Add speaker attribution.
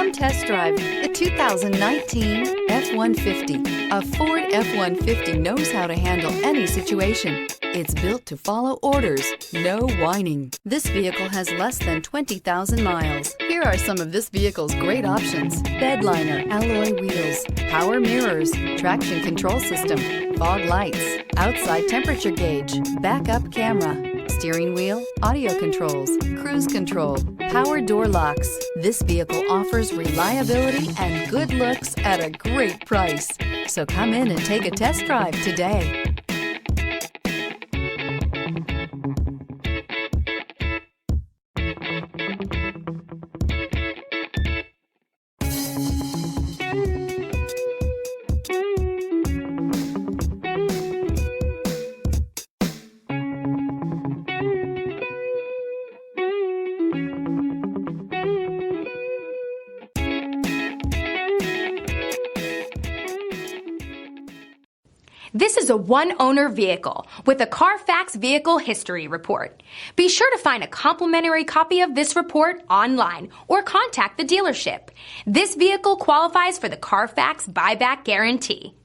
Speaker 1: Come test drive the 2019 F-150. A Ford F-150 knows how to handle any situation. It's built to follow orders, no whining. This vehicle has less than 20,000 miles. Here are some of this vehicle's great options: bed liner, alloy wheels, power mirrors, traction control system, fog lights, outside temperature gauge, backup camera, steering wheel audio controls, cruise control, power door locks. This vehicle offers reliability and good looks at a great price. So come in and take a test drive today.
Speaker 2: This is a one-owner vehicle with a Carfax Vehicle History Report. Be sure to find a complimentary copy of this report online or contact the dealership. This vehicle qualifies for the Carfax Buyback Guarantee.